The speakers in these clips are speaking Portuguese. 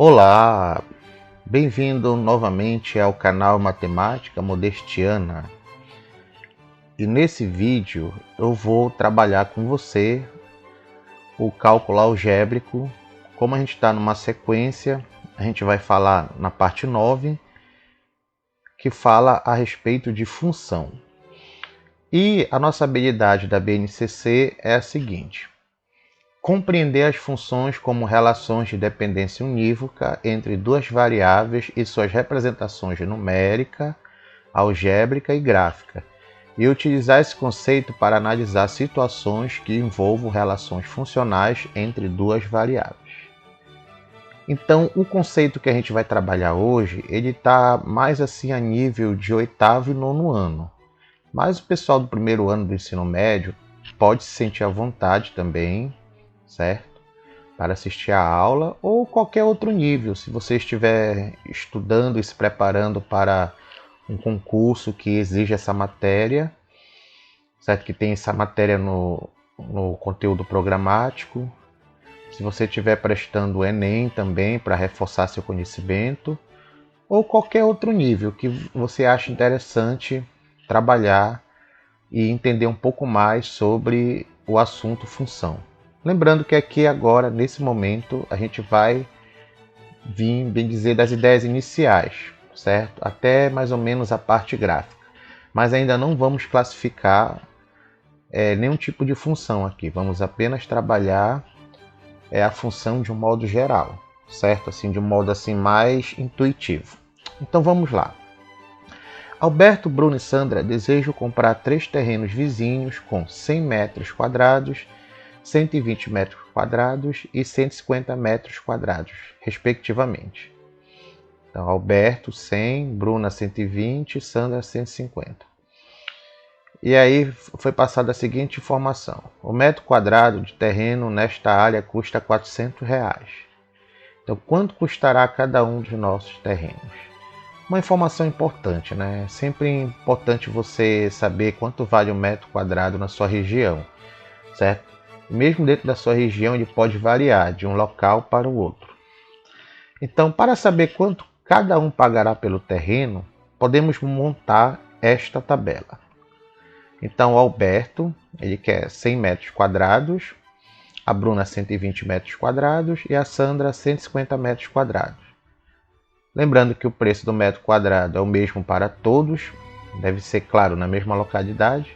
Olá, bem-vindo novamente ao canal Matemática Modestiana. E nesse vídeo eu vou trabalhar com você o cálculo algébrico. Como a gente está numa sequência, a gente vai falar na parte 9, que fala a respeito de função. E a nossa habilidade da BNCC é a seguinte: compreender as funções como relações de dependência unívoca entre duas variáveis e suas representações numérica, algébrica e gráfica, e utilizar esse conceito para analisar situações que envolvam relações funcionais entre duas variáveis. Então, o conceito que a gente vai trabalhar hoje, ele está mais assim a nível de oitavo e nono ano. Mas o pessoal do primeiro ano do ensino médio pode se sentir à vontade também, certo? Para assistir a aula ou qualquer outro nível. Se você estiver estudando e se preparando para um concurso que exige essa matéria, certo? Que tem essa matéria no conteúdo programático. Se você estiver prestando o Enem também para reforçar seu conhecimento, ou qualquer outro nível que você ache interessante trabalhar e entender um pouco mais sobre o assunto função. Lembrando que aqui agora, nesse momento, a gente vai vir, bem dizer, das ideias iniciais, certo? Até mais ou menos a parte gráfica. Mas ainda não vamos classificar nenhum tipo de função aqui. Vamos apenas trabalhar a função de um modo geral, certo? Assim, de um modo assim mais intuitivo. Então vamos lá. Alberto, Bruno e Sandra desejam comprar 3 terrenos vizinhos com 100 metros quadrados, 120 metros quadrados e 150 metros quadrados, respectivamente. Então, Alberto 100, Bruna 120, Sandra 150. E aí foi passada a seguinte informação: o metro quadrado de terreno nesta área custa R$400. Então, quanto custará cada um de nossos terrenos? Uma informação importante, né? É sempre importante você saber quanto vale um metro quadrado na sua região, certo? Mesmo dentro da sua região, ele pode variar de um local para o outro. Então, para saber quanto cada um pagará pelo terreno, podemos montar esta tabela. Então, o Alberto, ele quer 100 metros quadrados, a Bruna 120 metros quadrados e a Sandra 150 metros quadrados. Lembrando que o preço do metro quadrado é o mesmo para todos, deve ser, claro, na mesma localidade,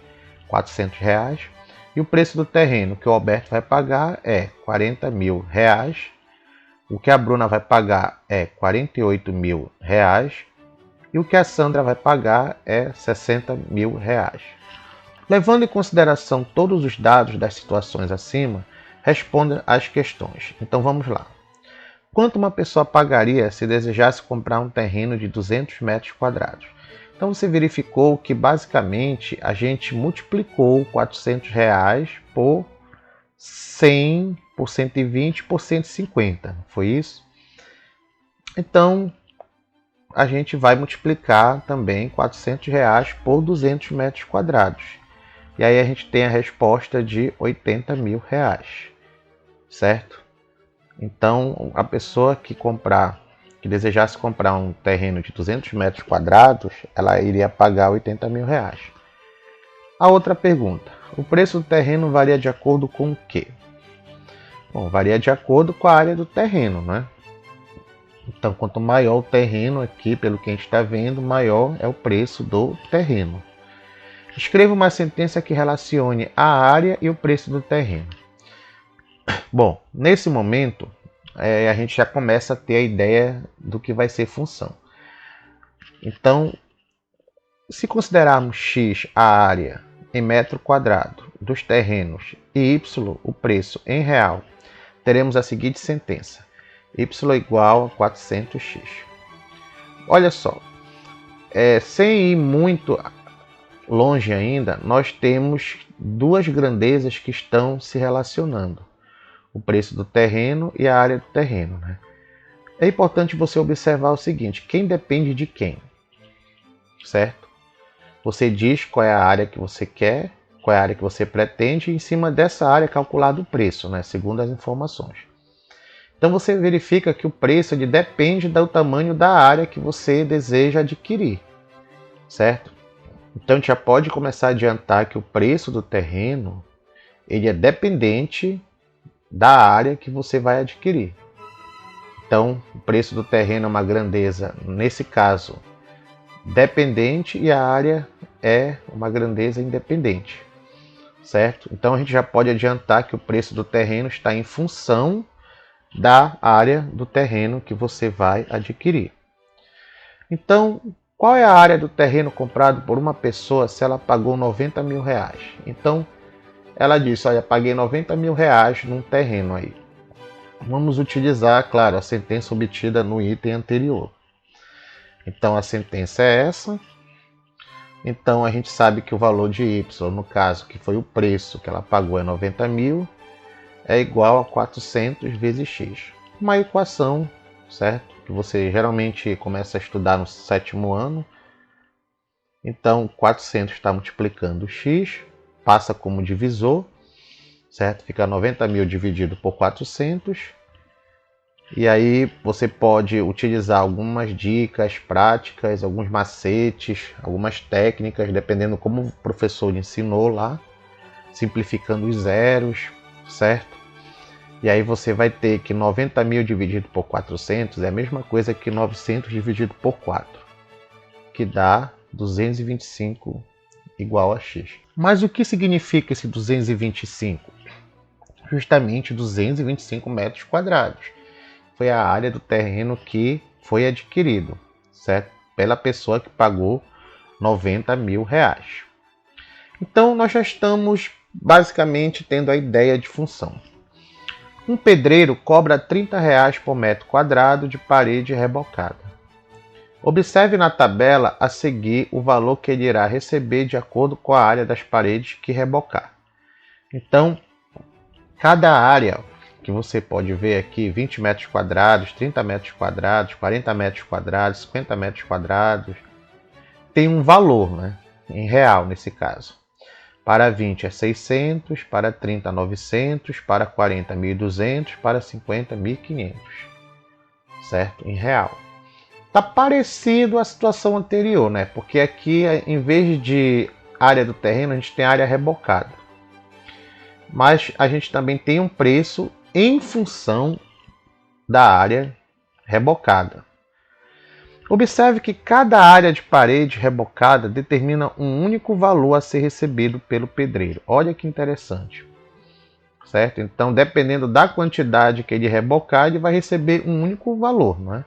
R$400. E o preço do terreno que o Alberto vai pagar é R$40.000. O que a Bruna vai pagar é R$48.000. E o que a Sandra vai pagar é R$60.000. Levando em consideração todos os dados das situações acima, responda às questões. Então vamos lá. Quanto uma pessoa pagaria se desejasse comprar um terreno de 200 metros quadrados? Então você verificou que basicamente a gente multiplicou R$400 por 100, por 120, por 150, foi isso? Então a gente vai multiplicar também R$400 por 200 metros quadrados. E aí a gente tem a resposta de R$80.000, certo? Então, a pessoa que desejasse comprar um terreno de 200 metros quadrados, ela iria pagar R$80.000. A outra pergunta: o preço do terreno varia de acordo com o quê? Bom, varia de acordo com a área do terreno, né? Então, quanto maior o terreno aqui, pelo que a gente está vendo, maior é o preço do terreno. Escreva uma sentença que relacione a área e o preço do terreno. Bom, nesse momento, a gente já começa a ter a ideia do que vai ser função. Então, se considerarmos x a área em metro quadrado dos terrenos e y o preço em real, teremos a seguinte sentença: y igual a 400x. Olha só, sem ir muito longe ainda, nós temos duas grandezas que estão se relacionando: o preço do terreno e a área do terreno, né? É importante você observar o seguinte: quem depende de quem, certo? Você diz qual é a área que você quer, qual é a área que você pretende, e em cima dessa área é calculado o preço, né? Segundo as informações. Então você verifica que o preço ele depende do tamanho da área que você deseja adquirir, certo? Então a gente já pode começar a adiantar que o preço do terreno ele é dependente da área que você vai adquirir. Então o preço do terreno é uma grandeza, nesse caso, dependente, e a área é uma grandeza independente, certo? Então a gente já pode adiantar que o preço do terreno está em função da área do terreno que você vai adquirir. Então, qual é a área do terreno comprado por uma pessoa se ela pagou 90 mil reais? Então, ela disse, olha, paguei 90 mil reais num terreno aí. Vamos utilizar, claro, a sentença obtida no item anterior. Então, a sentença é essa. Então, a gente sabe que o valor de Y, no caso, que foi o preço que ela pagou, é 90 mil, é igual a 400 vezes x. Uma equação, certo? Que você geralmente começa a estudar no 7º ano. Então, 400 está multiplicando x, passa como divisor, certo? Fica 90 mil dividido por 400. E aí você pode utilizar algumas dicas práticas, alguns macetes, algumas técnicas, dependendo como o professor ensinou lá, simplificando os zeros, certo? E aí você vai ter que 90 mil dividido por 400 é a mesma coisa que 900 dividido por 4, que dá 225 igual a x. Mas o que significa esse 225? Justamente 225 metros quadrados. Foi a área do terreno que foi adquirido, certo? Pela pessoa que pagou 90 mil reais. Então nós já estamos basicamente tendo a ideia de função. Um pedreiro cobra 30 reais por metro quadrado de parede rebocada. Observe na tabela a seguir o valor que ele irá receber de acordo com a área das paredes que rebocar. Então, cada área que você pode ver aqui, 20 metros quadrados, 30 metros quadrados, 40 metros quadrados, 50 metros quadrados, tem um valor, né? Em real nesse caso. Para 20 é 600, para 30 900, para 40 1.200, para 50 1.500, certo? Em real. Tá parecido à situação anterior, né? Porque aqui, em vez de área do terreno, a gente tem área rebocada. Mas a gente também tem um preço em função da área rebocada. Observe que cada área de parede rebocada determina um único valor a ser recebido pelo pedreiro. Olha que interessante, certo? Então, dependendo da quantidade que ele rebocar, ele vai receber um único valor, não é?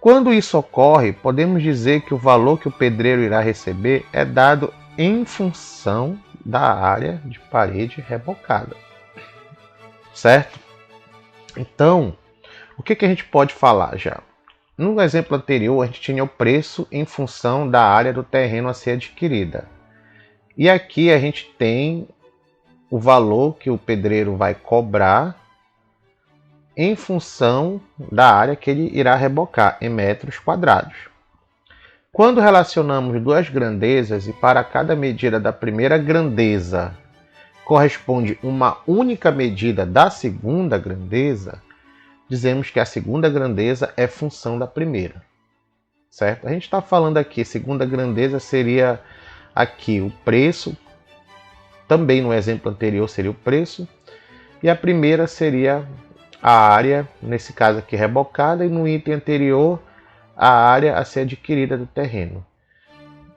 Quando isso ocorre, podemos dizer que o valor que o pedreiro irá receber é dado em função da área de parede rebocada, certo? Então, o que a gente pode falar já? No exemplo anterior, a gente tinha o preço em função da área do terreno a ser adquirida. E aqui a gente tem o valor que o pedreiro vai cobrar em função da área que ele irá rebocar, em metros quadrados. Quando relacionamos duas grandezas e para cada medida da primeira grandeza corresponde uma única medida da segunda grandeza, dizemos que a segunda grandeza é função da primeira, certo? A gente está falando aqui, segunda grandeza seria aqui o preço, também no exemplo anterior seria o preço, e a primeira seria a área, nesse caso aqui rebocada, e no item anterior a área a ser adquirida do terreno.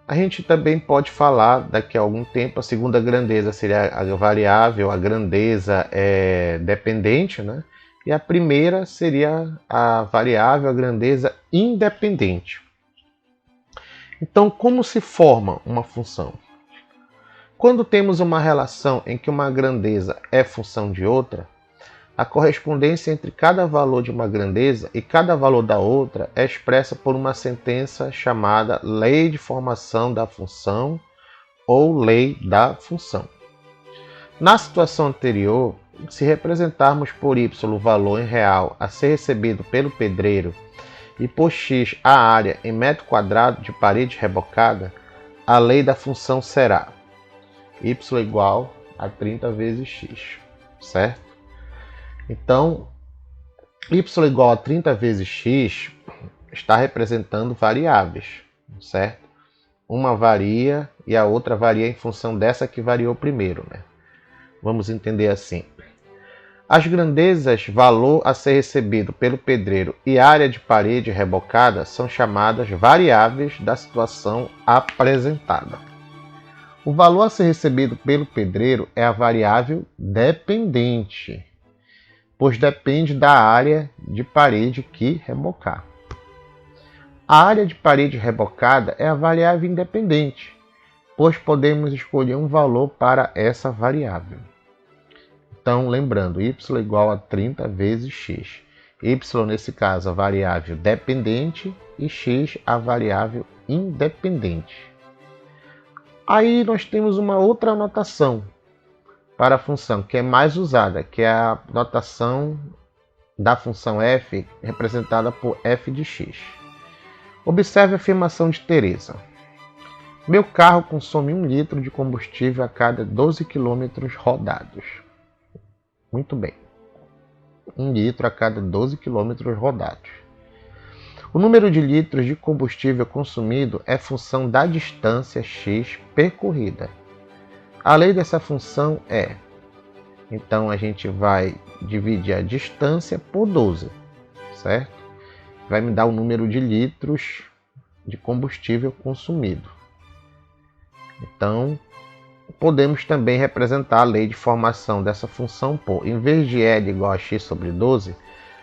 A gente também pode falar, daqui a algum tempo, a segunda grandeza seria a variável, a grandeza é dependente, né? E a primeira seria a variável, a grandeza independente. Então, como se forma uma função? Quando temos uma relação em que uma grandeza é função de outra, a correspondência entre cada valor de uma grandeza e cada valor da outra é expressa por uma sentença chamada lei de formação da função ou lei da função. Na situação anterior, se representarmos por y o valor em real a ser recebido pelo pedreiro e por x a área em metro quadrado de parede rebocada, a lei da função será y igual a 30 vezes x, certo? Então, y igual a 30 vezes x está representando variáveis, certo? Uma varia e a outra varia em função dessa que variou primeiro, né? Vamos entender assim. As grandezas valor a ser recebido pelo pedreiro e área de parede rebocada são chamadas variáveis da situação apresentada. O valor a ser recebido pelo pedreiro é a variável dependente, pois depende da área de parede que rebocar. A área de parede rebocada é a variável independente, pois podemos escolher um valor para essa variável. Então, lembrando, y igual a 30 vezes x. Y, nesse caso, a variável dependente e x, a variável independente. Aí nós temos uma outra notação para a função, que é mais usada, que é a notação da função f, representada por f de x. Observe a afirmação de Teresa. Meu carro consome 1 litro de combustível a cada 12 km rodados. Muito bem. 1 litro a cada 12 km rodados. O número de litros de combustível consumido é função da distância x percorrida. A lei dessa função é... Então, a gente vai dividir a distância por 12, certo? Vai me dar o número de litros de combustível consumido. Então, podemos também representar a lei de formação dessa função por, em vez de L igual a x sobre 12,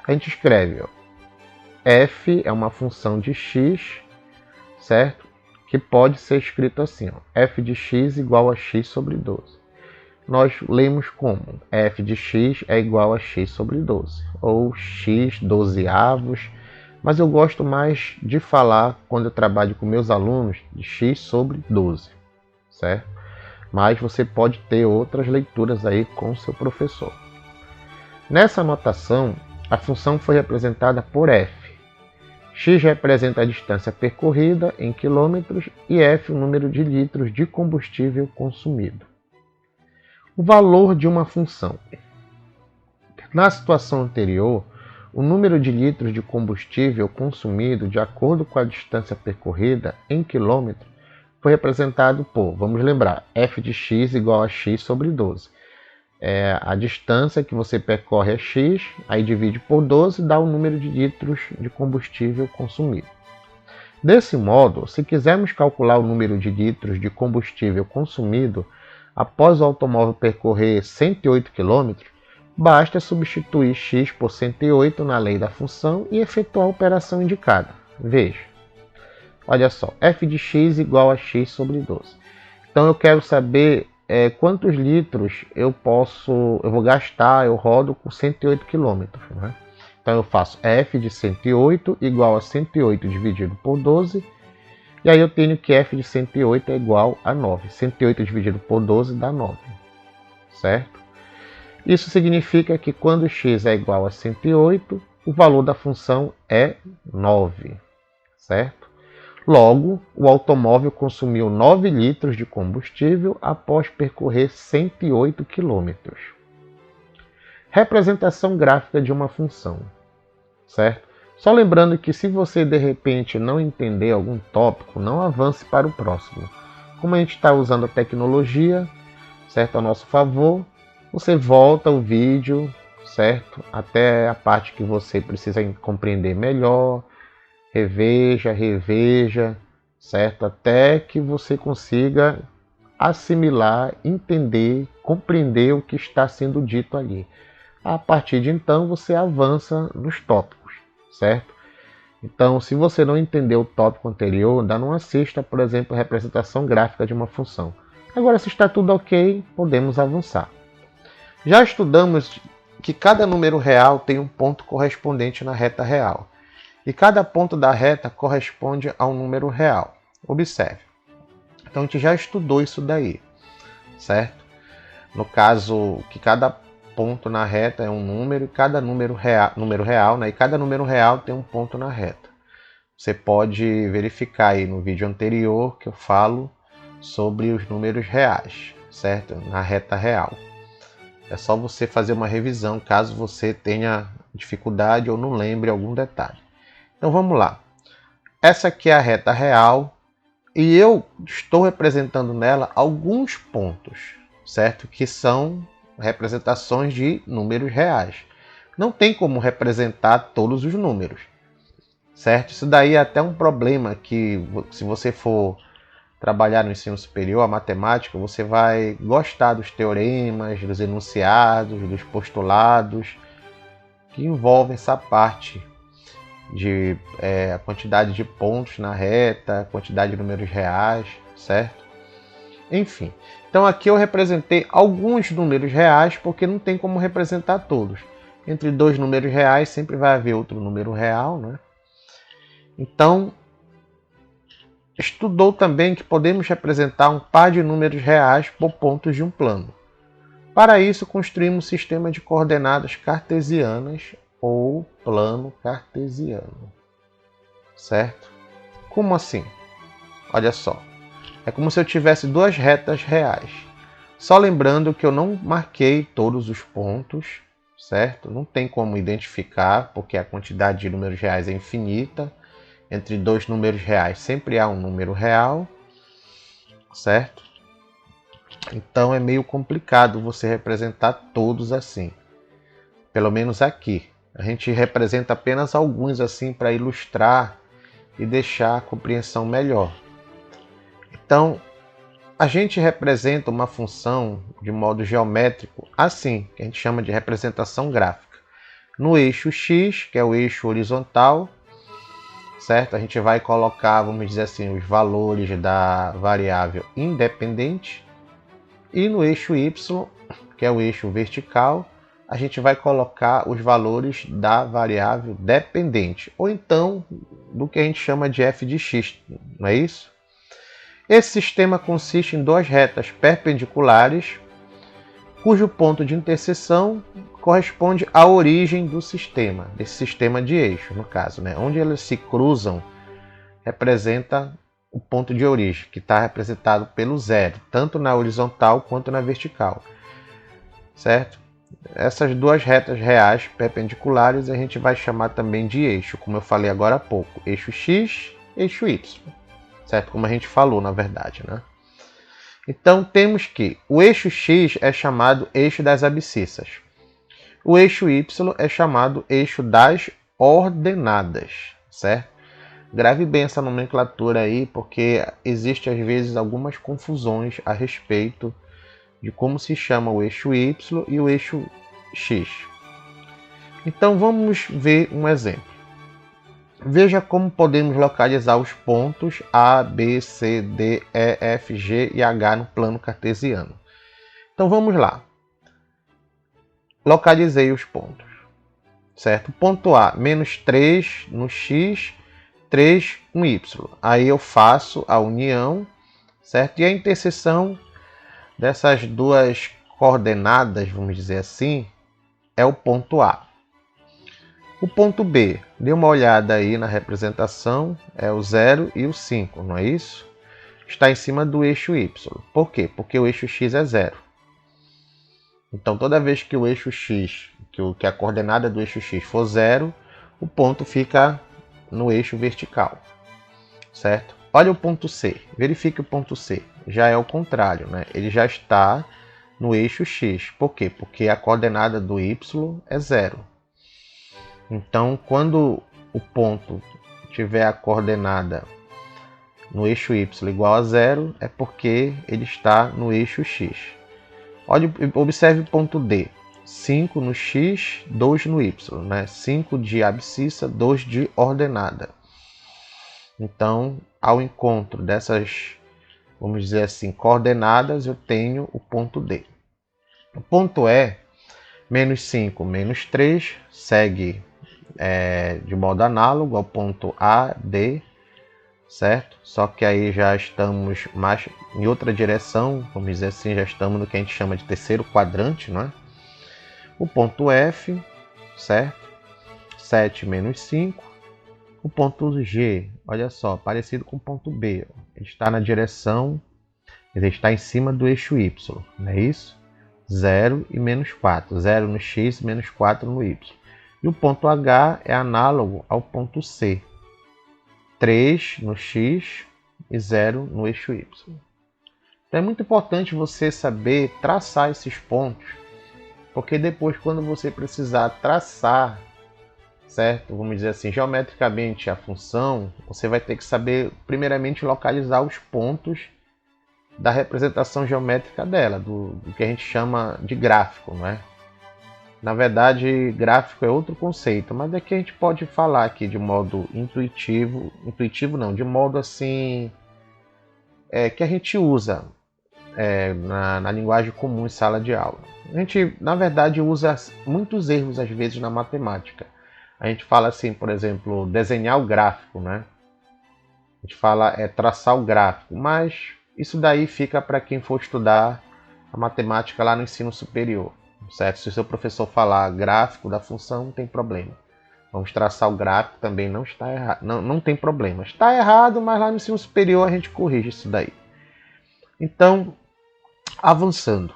a gente escreve, ó, f é uma função de x, certo? Que pode ser escrito assim, ó, f de x igual a x sobre 12. Nós lemos como f de x é igual a x sobre 12, ou x 12avos, mas eu gosto mais de falar, quando eu trabalho com meus alunos, de x sobre 12, certo? Mas você pode ter outras leituras aí com o seu professor. Nessa notação, a função foi representada por f. X representa a distância percorrida em quilômetros e f o número de litros de combustível consumido. O valor de uma função. Na situação anterior, o número de litros de combustível consumido de acordo com a distância percorrida em quilômetros foi representado por, vamos lembrar, f de x igual a x sobre 12. A distância que você percorre é x, aí divide por 12 dá o número de litros de combustível consumido. Desse modo, se quisermos calcular o número de litros de combustível consumido após o automóvel percorrer 108 km, basta substituir x por 108 na lei da função e efetuar a operação indicada. Veja, olha só, f de x igual a x sobre 12. Então eu quero saber quantos litros eu vou gastar, eu rodo com 108 km. Né? Então eu faço f de 108 igual a 108 dividido por 12, e aí eu tenho que f de 108 é igual a 9. 108 dividido por 12 dá 9, certo? Isso significa que quando x é igual a 108, o valor da função é 9, certo? Logo, o automóvel consumiu 9 litros de combustível após percorrer 108 km. Representação gráfica de uma função, certo? Só lembrando que se você de repente não entender algum tópico, não avance para o próximo. Como a gente está usando a tecnologia, certo, a nosso favor, você volta o vídeo, certo, até a parte que você precisa compreender melhor, reveja, certo, até que você consiga assimilar, entender, compreender o que está sendo dito ali. A partir de então, você avança nos tópicos, certo? Então, se você não entendeu o tópico anterior, ainda não assista, por exemplo, a representação gráfica de uma função. Agora, se está tudo ok, podemos avançar. Já estudamos que cada número real tem um ponto correspondente na reta real. E cada ponto da reta corresponde a um número real. Observe. Então, a gente já estudou isso daí, certo? No caso, que cada ponto na reta é um número, e cada número real, né? E cada número real tem um ponto na reta. Você pode verificar aí no vídeo anterior que eu falo sobre os números reais, certo? Na reta real. É só você fazer uma revisão caso você tenha dificuldade ou não lembre algum detalhe. Então vamos lá. Essa aqui é a reta real e eu estou representando nela alguns pontos, certo? Que são representações de números reais. Não tem como representar todos os números, certo? Isso daí é até um problema que, se você for trabalhar no ensino superior, a matemática, você vai gostar dos teoremas, dos enunciados, dos postulados, que envolvem essa parte de a quantidade de pontos na reta, a quantidade de números reais, certo? Enfim, então aqui eu representei alguns números reais, porque não tem como representar todos. Entre dois números reais sempre vai haver outro número real, né? Então, estudou também que podemos representar um par de números reais por pontos de um plano. Para isso, construímos um sistema de coordenadas cartesianas ou plano cartesiano. Certo? Como assim? Olha só. É como se eu tivesse duas retas reais. Só lembrando que eu não marquei todos os pontos, certo? Não tem como identificar, porque a quantidade de números reais é infinita. Entre dois números reais sempre há um número real, certo? Então é meio complicado você representar todos assim. Pelo menos aqui. A gente representa apenas alguns assim para ilustrar e deixar a compreensão melhor. Então, a gente representa uma função de modo geométrico assim, que a gente chama de representação gráfica. No eixo X, que é o eixo horizontal, certo? A gente vai colocar, vamos dizer assim, os valores da variável independente. E no eixo Y, que é o eixo vertical, a gente vai colocar os valores da variável dependente, ou então do que a gente chama de f de x, não é isso? Esse sistema consiste em duas retas perpendiculares, cujo ponto de interseção corresponde à origem do sistema, desse sistema de eixo, no caso, né? Onde elas se cruzam representa o ponto de origem, que está representado pelo zero, tanto na horizontal quanto na vertical, certo? Essas duas retas reais perpendiculares a gente vai chamar também de eixo, como eu falei agora há pouco, eixo X, eixo Y, certo? Como a gente falou, na verdade, né? Então temos que o eixo X é chamado eixo das abscissas. O eixo Y é chamado eixo das ordenadas, certo? Grave bem essa nomenclatura aí, porque existe às vezes algumas confusões a respeito de como se chama o eixo Y e o eixo X. Então vamos ver um exemplo. Veja como podemos localizar os pontos A, B, C, D, E, F, G e H no plano cartesiano. Então vamos lá. Localizei os pontos, certo? Ponto A, menos 3 no X, 3 no Y. Aí eu faço a união, certo? E a interseção dessas duas coordenadas, vamos dizer assim, é o ponto A. O ponto B, dê uma olhada aí na representação, é o 0 e o 5, não é isso? Está em cima do eixo Y. Por quê? Porque o eixo X é 0. Então, toda vez que o eixo X, que a coordenada do eixo X for 0, o ponto fica no eixo vertical, certo? Olha o ponto C, verifique o ponto C. Já é o contrário, né? Ele já está no eixo X. Por quê? Porque a coordenada do Y é 0. Então, quando o ponto tiver a coordenada no eixo Y igual a 0, é porque ele está no eixo X. Observe o ponto D. 5 no X, 2 no Y. Né? 5 de abscissa, 2 de ordenada. Então, ao encontro dessas, vamos dizer assim, coordenadas, eu tenho o ponto D. O ponto E, menos 5, menos 3, segue de modo análogo ao ponto A, D, certo? Só que aí já estamos mais em outra direção, vamos dizer assim, já estamos no que a gente chama de terceiro quadrante, não é? O ponto F, certo? 7 menos 5. O ponto G, olha só, parecido com o ponto B. Ele está na direção, ele está em cima do eixo Y, não é isso? 0 e menos 4. 0 no X, menos 4 no Y. E o ponto H é análogo ao ponto C. 3 no X e 0 no eixo Y. Então é muito importante você saber traçar esses pontos, porque depois, quando você precisar traçar, certo? Vamos dizer assim, geometricamente a função, você vai ter que saber primeiramente localizar os pontos da representação geométrica dela, do que a gente chama de gráfico, não é? Na verdade, gráfico é outro conceito, mas aqui a gente pode falar aqui de modo intuitivo não, de modo assim, que a gente usa na linguagem comum em sala de aula. A gente, na verdade, usa muitos erros às vezes na matemática. A gente fala assim, por exemplo, desenhar o gráfico, né? A gente fala traçar o gráfico, mas isso daí fica para quem for estudar a matemática lá no ensino superior, certo? Se o seu professor falar gráfico da função, não tem problema. Vamos traçar o gráfico, também não está errado, não tem problema. Está errado, mas lá no ensino superior a gente corrige isso daí. Então, avançando.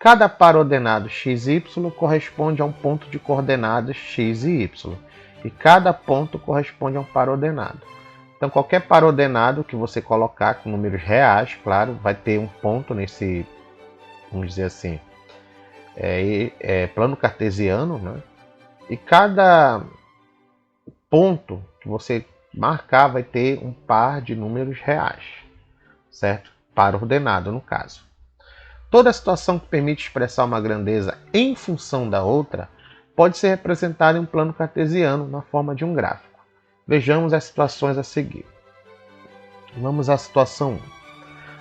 Cada par ordenado x e y corresponde a um ponto de coordenadas x e y. E cada ponto corresponde a um par ordenado. Então, qualquer par ordenado que você colocar com números reais, claro, vai ter um ponto nesse, vamos dizer assim, plano cartesiano, né? E cada ponto que você marcar vai ter um par de números reais, certo? Par ordenado, no caso. Toda situação que permite expressar uma grandeza em função da outra pode ser representada em um plano cartesiano na forma de um gráfico. Vejamos as situações a seguir. Vamos à situação 1.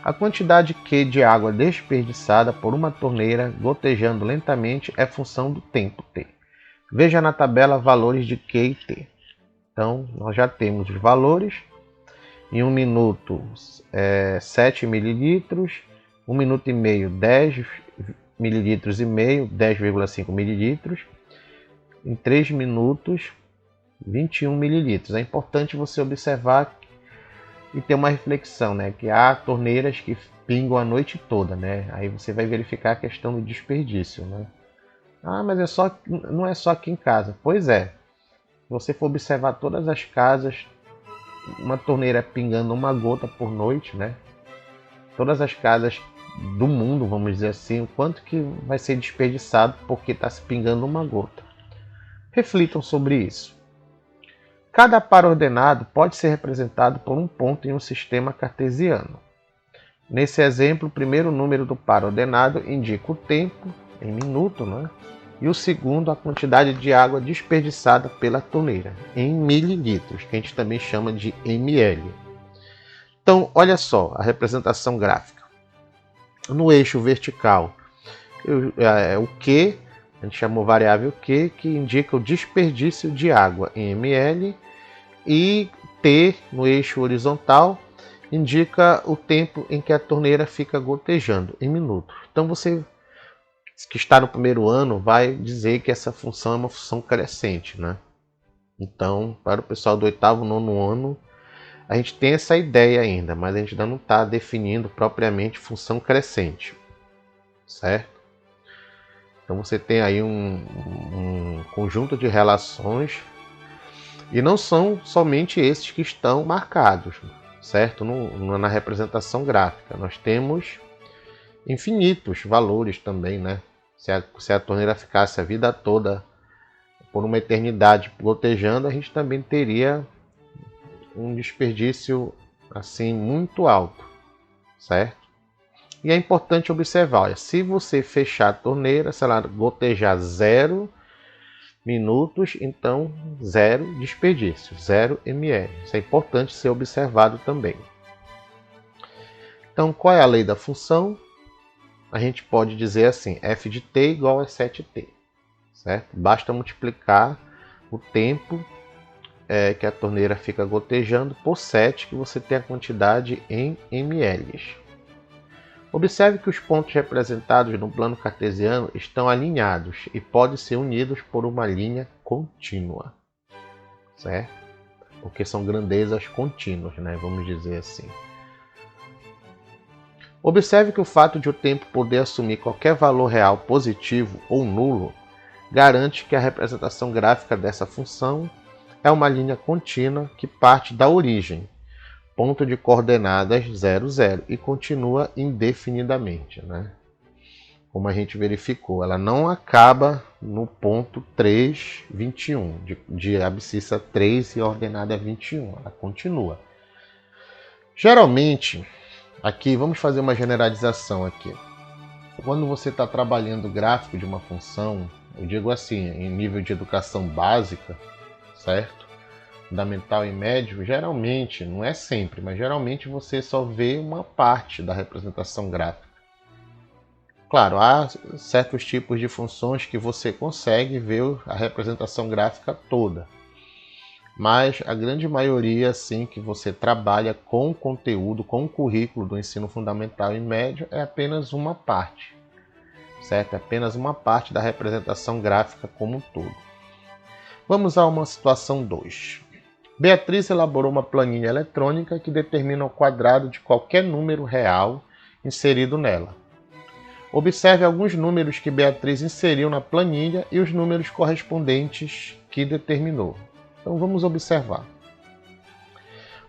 A quantidade Q de água desperdiçada por uma torneira gotejando lentamente é função do tempo T. Veja na tabela valores de Q e T. Então, nós já temos os valores. Em 1 minuto, 7 ml. 1 minuto e meio, 10 mililitros e meio, 10,5 mililitros. Em 3 minutos, 21 mililitros. É importante você observar e ter uma reflexão, né? Que há torneiras que pingam a noite toda, né? Aí você vai verificar a questão do desperdício, né? Ah, mas não é só aqui em casa. Pois é. Se você for observar todas as casas, uma torneira pingando uma gota por noite, né? Todas as casas do mundo, vamos dizer assim, o quanto que vai ser desperdiçado porque está se pingando uma gota. Reflitam sobre isso. Cada par ordenado pode ser representado por um ponto em um sistema cartesiano. Nesse exemplo, o primeiro número do par ordenado indica o tempo, em minuto, né? E o segundo, a quantidade de água desperdiçada pela torneira, em mililitros, que a gente também chama de ml. Então, olha só a representação gráfica. No eixo vertical, o Q, a gente chamou variável Q, que indica o desperdício de água em ml, e T, no eixo horizontal, indica o tempo em que a torneira fica gotejando, em minutos. Então, você que está no primeiro ano vai dizer que essa função é uma função crescente, né? Então, para o pessoal do oitavo, nono ano, a gente tem essa ideia ainda, mas a gente ainda não está definindo propriamente função crescente, certo? Então você tem aí um conjunto de relações, e não são somente esses que estão marcados, certo? Na representação gráfica. Nós temos infinitos valores também, né? Se a torneira ficasse a vida toda, por uma eternidade, gotejando, a gente também teria um desperdício assim muito alto, certo? E é importante observar, olha, se você fechar a torneira, se ela gotejar 0 minutos, então 0 desperdício, 0 ml. Isso é importante ser observado também. Então, qual é a lei da função? A gente pode dizer assim, f de t igual a 7t, certo? Basta multiplicar o tempo que a torneira fica gotejando por 7, que você tem a quantidade em ml. Observe que os pontos representados no plano cartesiano estão alinhados e podem ser unidos por uma linha contínua, certo? Porque são grandezas contínuas, né? Vamos dizer assim. Observe que o fato de o tempo poder assumir qualquer valor real positivo ou nulo garante que a representação gráfica dessa função é uma linha contínua que parte da origem, ponto de coordenadas 0, 0, e continua indefinidamente, né? Como a gente verificou, ela não acaba no ponto 3, 21, de abscissa 3 e ordenada 21, ela continua. Geralmente, aqui, vamos fazer uma generalização aqui. Quando você está trabalhando o gráfico de uma função, eu digo assim, em nível de educação básica, certo? Fundamental e médio, geralmente, não é sempre, mas geralmente você só vê uma parte da representação gráfica. Claro, há certos tipos de funções que você consegue ver a representação gráfica toda, mas a grande maioria, sim, que você trabalha com o conteúdo, com o currículo do ensino fundamental e médio, é apenas uma parte, certo? É apenas uma parte da representação gráfica como um todo. Vamos a uma situação 2. Beatriz elaborou uma planilha eletrônica que determina o quadrado de qualquer número real inserido nela. Observe alguns números que Beatriz inseriu na planilha e os números correspondentes que determinou. Então vamos observar.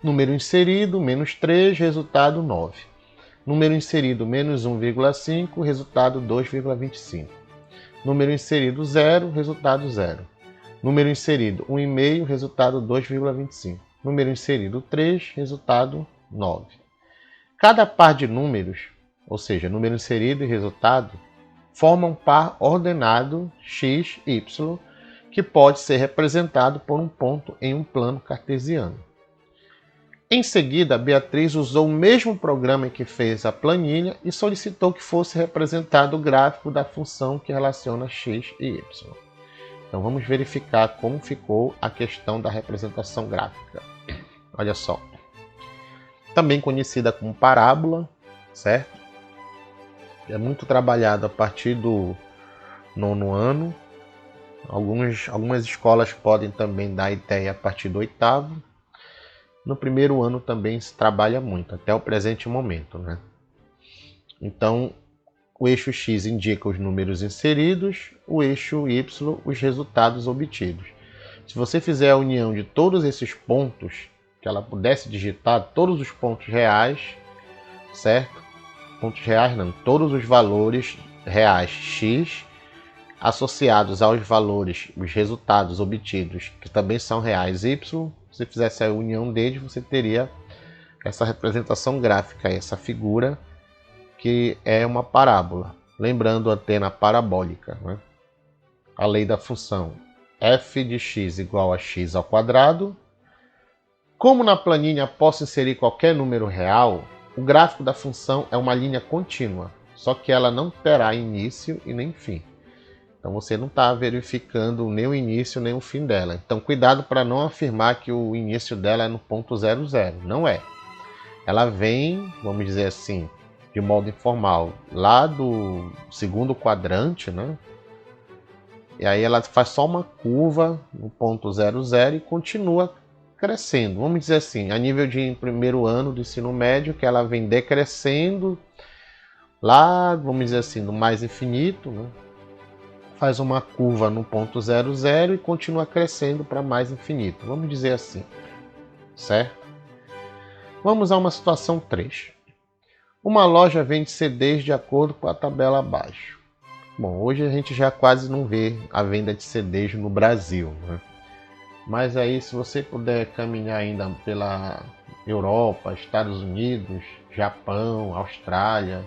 Número inserido, menos 3, resultado 9. Número inserido, menos 1,5, resultado 2,25. Número inserido 0, resultado 0. Número inserido 1,5, resultado 2,25. Número inserido 3, resultado 9. Cada par de números, ou seja, número inserido e resultado, forma um par ordenado x, y, que pode ser representado por um ponto em um plano cartesiano. Em seguida, Beatriz usou o mesmo programa em que fez a planilha e solicitou que fosse representado o gráfico da função que relaciona x e y. Então vamos verificar como ficou a questão da representação gráfica. Olha só. Também conhecida como parábola, certo? É muito trabalhado a partir do 9º ano. Algumas escolas podem também dar ideia a partir do 8º. No 1º ano também se trabalha muito, até o presente momento, né? Então, o eixo X indica os números inseridos, o eixo Y, os resultados obtidos. Se você fizer a união de todos esses pontos, que ela pudesse digitar todos os pontos reais, certo? Pontos reais não, todos os valores reais X associados aos valores, os resultados obtidos, que também são reais Y, se fizesse a união deles, você teria essa representação gráfica, essa figura que é uma parábola. Lembrando a antena parabólica, né? A lei da função f de x igual a x ao quadrado. Como na planilha posso inserir qualquer número real, o gráfico da função é uma linha contínua, só que ela não terá início e nem fim. Então você não está verificando nem o início nem o fim dela. Então cuidado para não afirmar que o início dela é no ponto 0, 0. Não é. Ela vem, vamos dizer assim, de modo informal, lá do segundo quadrante, né? E aí ela faz só uma curva no ponto 0, 0 e continua crescendo. Vamos dizer assim, a nível de 1º ano do ensino médio, que ela vem decrescendo lá, vamos dizer assim, no mais infinito, né? Faz uma curva no ponto 0, 0 e continua crescendo para mais infinito. Vamos dizer assim, certo? Vamos a uma situação 3. Uma loja vende CDs de acordo com a tabela abaixo. Bom, hoje a gente já quase não vê a venda de CDs no Brasil, né? Mas aí, se você puder caminhar ainda pela Europa, Estados Unidos, Japão, Austrália,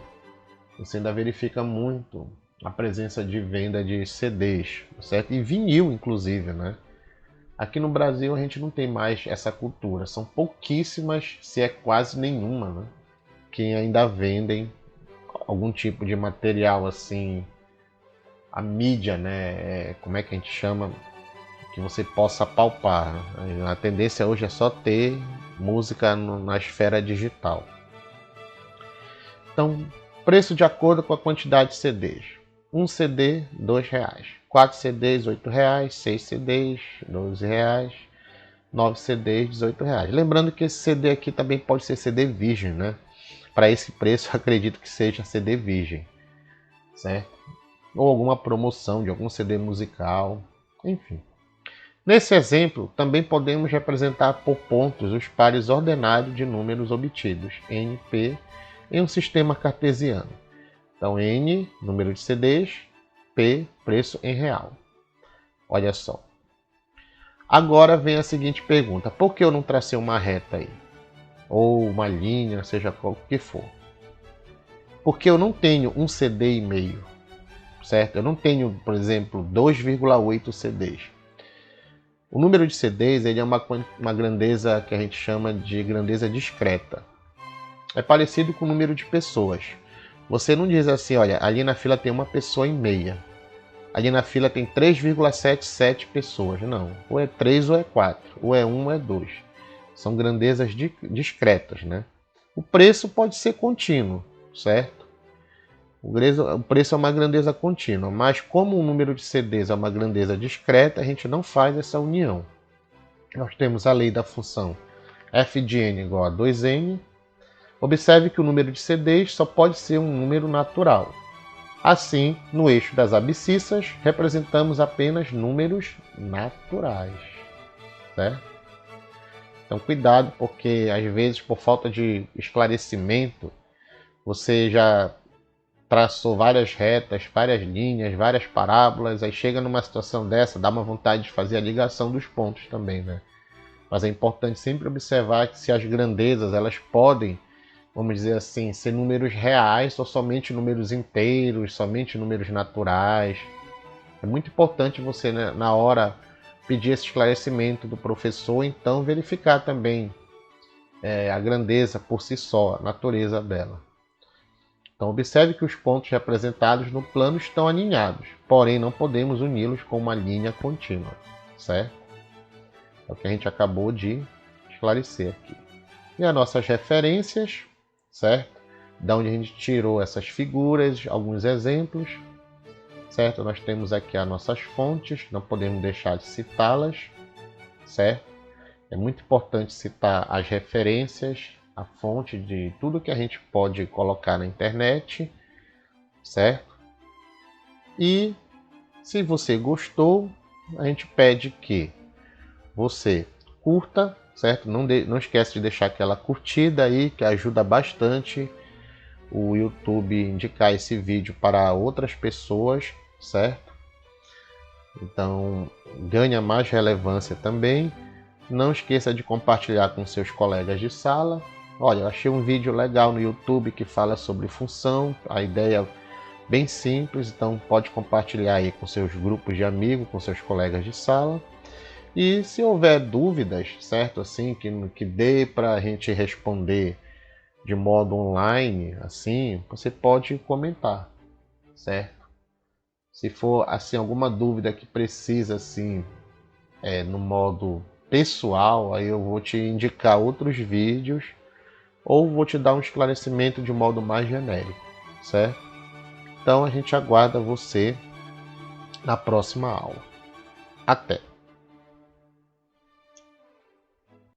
você ainda verifica muito a presença de venda de CDs, certo? E vinil, inclusive, né? Aqui no Brasil a gente não tem mais essa cultura. São pouquíssimas, se é quase nenhuma, né? Que ainda vendem algum tipo de material assim, a mídia, né? Como é que a gente chama? Que você possa palpar. A tendência hoje é só ter música na esfera digital. Então, preço de acordo com a quantidade de CDs. 1 CD, R$ 2,00. 4 CDs, R$ 8,00. 6 CDs, R$ 12,00. 9 CDs, R$ 18,00. Lembrando que esse CD aqui também pode ser CD virgem, né? Para esse preço, acredito que seja CD virgem, certo? ou alguma promoção de algum CD musical, enfim. Nesse exemplo, também podemos representar por pontos os pares ordenados de números obtidos, N, P, em um sistema cartesiano. Então, N, número de CDs, P, preço em real. Olha só. Agora vem a seguinte pergunta: por que eu não tracei uma reta aí? Ou uma linha, seja qual que for. Porque eu não tenho um CD e meio, certo? Eu não tenho, por exemplo, 2,8 CDs. O número de CDs ele é uma grandeza que a gente chama de grandeza discreta. É parecido com o número de pessoas. Você não diz assim, olha, ali na fila tem uma pessoa e meia. Ali na fila tem 3,77 pessoas. Não, ou é 3 ou é 4, ou é 1 ou é 2. São grandezas discretas, né? O preço pode ser contínuo, certo? O preço é uma grandeza contínua, mas como o número de CDs é uma grandeza discreta, a gente não faz essa união. Nós temos a lei da função f de n igual a 2n. Observe que o número de CDs só pode ser um número natural. Assim, no eixo das abscissas, representamos apenas números naturais, certo? Então, cuidado, porque às vezes, por falta de esclarecimento, você já traçou várias retas, várias linhas, várias parábolas, aí chega numa situação dessa, dá uma vontade de fazer a ligação dos pontos também, né? Mas é importante sempre observar que se as grandezas, elas podem, vamos dizer assim, ser números reais ou somente números inteiros, somente números naturais. É muito importante você, né, na hora, pedir esse esclarecimento do professor, então verificar também a grandeza por si só, a natureza dela. Então observe que os pontos representados no plano estão alinhados, porém não podemos uni-los com uma linha contínua, certo? É o que a gente acabou de esclarecer aqui. E as nossas referências, certo? Da onde a gente tirou essas figuras, alguns exemplos, certo? Nós temos aqui as nossas fontes, não podemos deixar de citá-las, certo? É muito importante citar as referências, a fonte de tudo que a gente pode colocar na internet, certo? E se você gostou, a gente pede que você curta, certo? Não esquece de deixar aquela curtida aí, que ajuda bastante o YouTube indicar esse vídeo para outras pessoas, certo? Então ganha mais relevância também. Não esqueça de compartilhar com seus colegas de sala. Olha, eu achei um vídeo legal no YouTube que fala sobre função, a ideia é bem simples, então pode compartilhar aí com seus grupos de amigos, com seus colegas de sala. E se houver dúvidas, certo, assim, que dê para a gente responder de modo online, assim, você pode comentar, certo? Se for assim alguma dúvida que precisa assim, no modo pessoal, aí eu vou te indicar outros vídeos ou vou te dar um esclarecimento de modo mais genérico, certo? Então a gente aguarda você na próxima aula. Até!